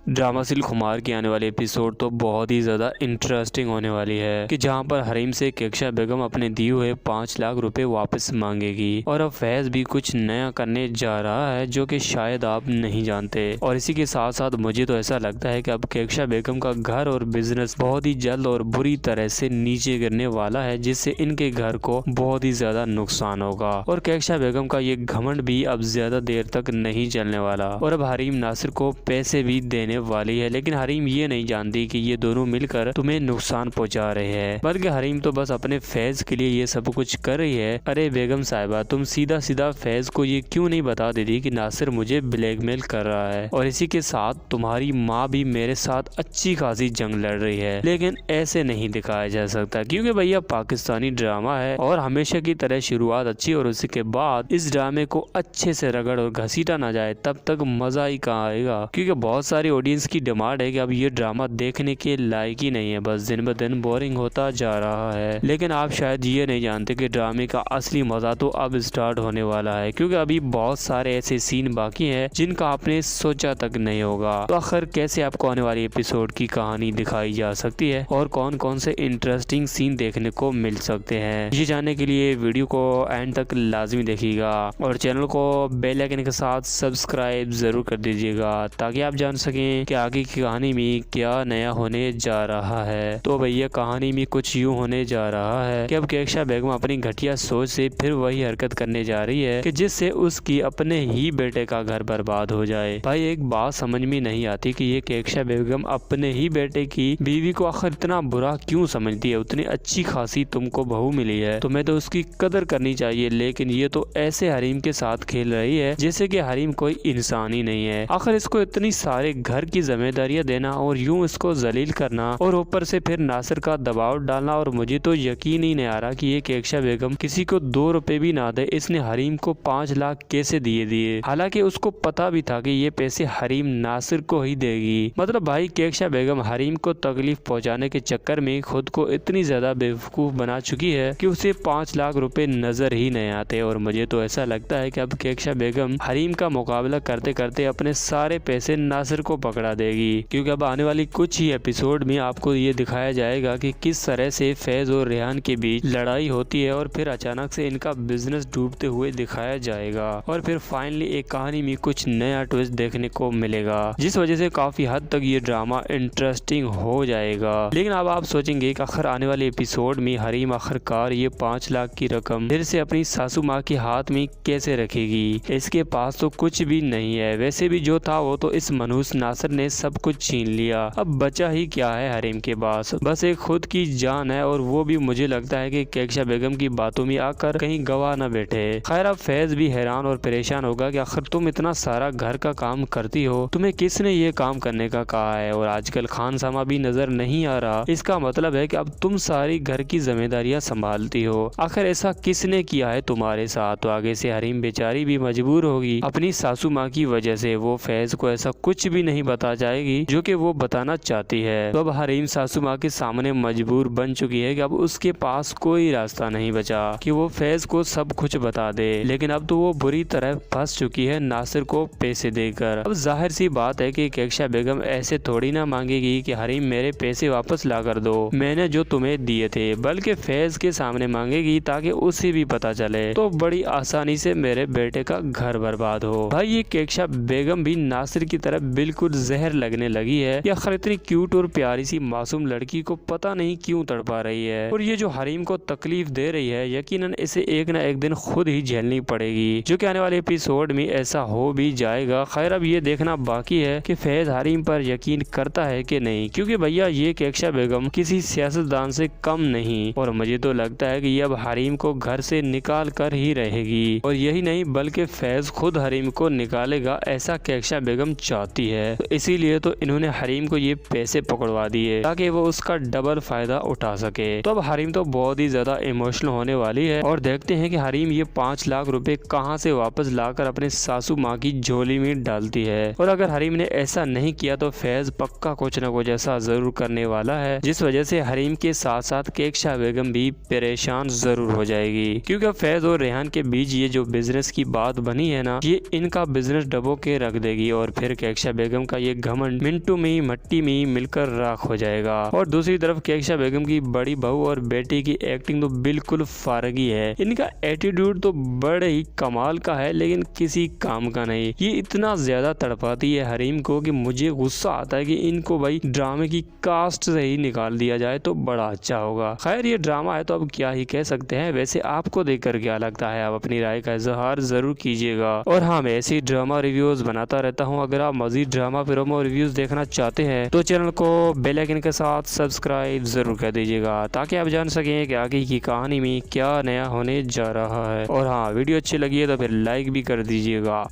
Drama silk खुमार की आने वाली एपिसोड तो बहुत ही ज़्यादा इंटरेस्टिंग होने वाली है कि जहां पर हरीम से केक्षा बेगम अपने दिए हुए 5 लाख रुपए वापस मांगेगी और अब फैज़ भी कुछ नया करने जा रहा है जो कि शायद आप नहीं जानते। और इसी के साथ साथ मुझे तो ऐसा लगता है कि अब केक्षा बेगम का घर और बिजनेस बहुत ही जल्द और बुरी तरह से नीचे गिरने वाला है, जिससे इनके घर को बहुत ही ज़्यादा नुकसान होगा और केक्षा बेगम का ये घमंड भी अब ज़्यादा देर तक नहीं चलने वाला। और अब हरीम नासिर को पैसे भी देने वाली है, लेकिन हरीम ये नहीं जानती कि ये दोनों मिलकर तुम्हें नुकसान पहुंचा रहे हैं, बल्कि हरीम तो बस अपने फैज के लिए ये सब कुछ कर रही है। अरे बेगम साहिबा, तुम सीधा सीधा फैज को ये क्यों नहीं बता देती कि नासिर मुझे ब्लैकमेल कर रहा है और इसी के साथ तुम्हारी माँ भी मेरे साथ अच्छी खासी जंग लड़ रही है। लेकिन ऐसे नहीं दिखाया जा सकता क्योंकि भैया पाकिस्तानी ड्रामा है और हमेशा की तरह शुरुआत अच्छी और उसी के बाद इस ड्रामे को अच्छे से रगड़ और घसीटा ना जाए तब तक मजा ही कहाँ आएगा, क्योंकि बहुत सारी ऑडियंस की डिमांड है कि अब ये ड्रामा देखने के लायक ही नहीं है, बस दिन ब दिन बोरिंग होता जा रहा है। लेकिन आप शायद ये नहीं जानते कि ड्रामे का असली मजा तो अब स्टार्ट होने वाला है, क्योंकि अभी बहुत सारे ऐसे सीन बाकी हैं जिनका आपने सोचा तक नहीं होगा। तो आखिर कैसे आपको आने वाली एपिसोड की कहानी दिखाई जा सकती है और कौन कौन से इंटरेस्टिंग सीन देखने को मिल सकते हैं, ये जानने के लिए वीडियो को एंड तक लाजमी देखिएगा और चैनल को बेल आइकन के साथ सब्सक्राइब जरूर कर दीजिएगा ताकि आप जान सकें कि आगे की कहानी में क्या नया होने जा रहा है। तो भैया कहानी में कुछ यूँ होने जा रहा है कि अब केक्षा बेगम अपनी घटिया सोच से फिर वही हरकत करने जा रही है कि जिससे उसकी अपने ही बेटे का घर बर्बाद हो जाए। भाई एक बात समझ में नहीं आती कि ये केक्षा बेगम अपने ही बेटे की बीवी को आखिर इतना बुरा क्यों समझती है। उतनी अच्छी खासी तुमको बहू मिली है, तुम्हें तो उसकी कदर करनी चाहिए, लेकिन ये तो ऐसे हरीम के साथ खेल रही है जैसे कि हरीम कोई इंसान ही नहीं है। आखिर इसको इतनी सारे घर की जिम्मेदारियां देना और यूं इसको जलील करना और ऊपर से फिर नासिर का दबाव डालना, और मुझे तो यकीन ही नहीं आ रहा कि ये केक्षा बेगम किसी को 2 रुपए भी ना दे, इसने हरीम को 5 लाख कैसे दिए। हालांकि उसको पता भी था कि ये पैसे हरीम नासिर को ही देगी। मतलब भाई केक्षा बेगम हरीम को तकलीफ पहुंचाने के चक्कर में खुद को इतनी ज्यादा बेवकूफ बना चुकी है कि उसे 5 लाख रुपए नजर ही नहीं आते। और मुझे तो ऐसा लगता है कि अब केक्षा बेगम हरीम का मुकाबला करते करते अपने सारे पैसे नासिर को पकड़ा देगी, क्योंकि अब आने वाली कुछ ही एपिसोड में आपको ये दिखाया जाएगा कि किस तरह से फैज और रेहान के बीच लड़ाई होती है और फिर अचानक से इनका बिजनेस डूबते हुए दिखाया जाएगा और फिर फाइनली एक कहानी में कुछ नया ट्विस्ट देखने को मिलेगा, जिस वजह से काफी हद तक ये ड्रामा इंटरेस्टिंग हो जाएगा। लेकिन अब आप सोचेंगे कि आखिर आने वाले एपिसोड में हरीम आखिरकार ये 5 लाख की रकम फिर से अपनी सासू माँ के हाथ में कैसे रखेगी। इसके पास तो कुछ भी नहीं है, वैसे भी जो था वो तो इस मनहूस नासिर ने सब कुछ छीन लिया। अब बचा ही क्या है हरीम के पास, बस एक खुद की जान है, और वो भी मुझे लगता है कि केक्षा बेगम की बातों में आकर कहीं गवा न बैठे। खैर अब फैज भी हैरान और परेशान होगा कि आखिर तुम इतना सारा घर का काम करती हो, तुम्हें किसने ये काम करने का कहा है, और आजकल खान सामा भी नजर नहीं आ रहा। इसका मतलब है कि अब तुम सारी घर की जिम्मेदारियां संभालती हो। आखिर ऐसा किसने किया है तुम्हारे साथ। तो आगे से हरीम बेचारी भी मजबूर होगी अपनी सासू माँ की वजह से, वो फैज को ऐसा कुछ भी नहीं बता जाएगी जो कि वो बताना चाहती है। तो अब हरीम सासू माँ के सामने मजबूर बन चुकी है कि अब उसके पास कोई रास्ता नहीं बचा कि वो फैज को सब कुछ बता दे, लेकिन अब तो वो बुरी तरह फंस चुकी है नासिर को पैसे देकर। अब जाहिर सी बात है कि केक्षा बेगम ऐसे थोड़ी ना मांगेगी कि हरीम मेरे पैसे वापस ला कर दो, मैंने जो तुम्हें दिए थे, बल्कि फैज के सामने मांगेगी ताकि उसे भी पता चले, तो बड़ी आसानी से मेरे बेटे का घर बर्बाद हो। भाई ये केक्षा बेगम भी नासिर की तरफ बिल्कुल जहर लगने लगी है। या आखिर इतनी क्यूट और प्यारी सी मासूम लड़की को पता नहीं क्यों तड़पा रही है, और ये जो हरीम को तकलीफ दे रही है यकीनन इसे एक न एक दिन खुद ही झेलनी पड़ेगी, जो कि आने वाले एपिसोड में ऐसा हो भी जाएगा। खैर अब ये देखना बाकी है कि फैज हरीम पर यकीन करता है कि नहीं, क्योंकि भैया ये केक्षा बेगम किसी सियासतदान से कम नहीं, और मुझे तो लगता है कि ये अब हरीम को घर से निकाल कर ही रहेगी, और यही नहीं बल्कि फैज खुद हरीम को निकालेगा, ऐसा केक्षा बेगम चाहती है। तो इसीलिए तो इन्होंने हरीम को ये पैसे पकड़वा दिए ताकि वो उसका डबल फायदा उठा सके। तो अब हरीम तो बहुत ही ज्यादा इमोशनल होने वाली है, और देखते हैं कि हरीम ये 5 लाख रुपए कहां से वापस लाकर अपने सासू माँ की झोली में डालती है। और अगर हरीम ने ऐसा नहीं किया तो फैज पक्का कुछ न कुछ ऐसा जरूर करने वाला है, जिस वजह से हरीम के साथ साथ केक्षा बेगम भी परेशान जरूर हो जाएगी, क्योंकि फैज और रेहान के बीच ये जो बिजनेस की बात बनी है ना, ये इनका बिजनेस डबो के रख देगी और फिर केक्षा बेगम का ये घमंड मिनटों में ही मट्टी में ही मिलकर राख हो जाएगा। और दूसरी तरफ केक्षा बेगम की बड़ी बहू और बेटे की एक्टिंग तो बिल्कुल फारगी है। इनका एटीट्यूड तो बड़े ही कमाल का है लेकिन किसी काम का नहीं। ये इतना ज्यादा तड़पाती है हरीम को कि मुझे गुस्सा आता है कि इनको भाई ड्रामे की कास्ट से ही निकाल दिया जाए तो बड़ा अच्छा होगा। खैर ये ड्रामा है तो अब क्या ही कह सकते हैं। वैसे आपको देखकर क्या लगता है, आप अपनी राय का इजहार जरूर कीजिएगा। और हाँ, मैं ऐसी ड्रामा रिव्यूज बनाता रहता हूँ। अगर आप मजीद ड्रामा प्रोमो रिव्यूज देखना चाहते हैं तो चैनल को बेल आइकन के साथ सब्सक्राइब जरूर कर दीजिएगा ताकि आप जान सकें कि आगे की कहानी में क्या नया होने जा रहा है। और हाँ, वीडियो अच्छी लगी है तो फिर लाइक भी कर दीजिएगा।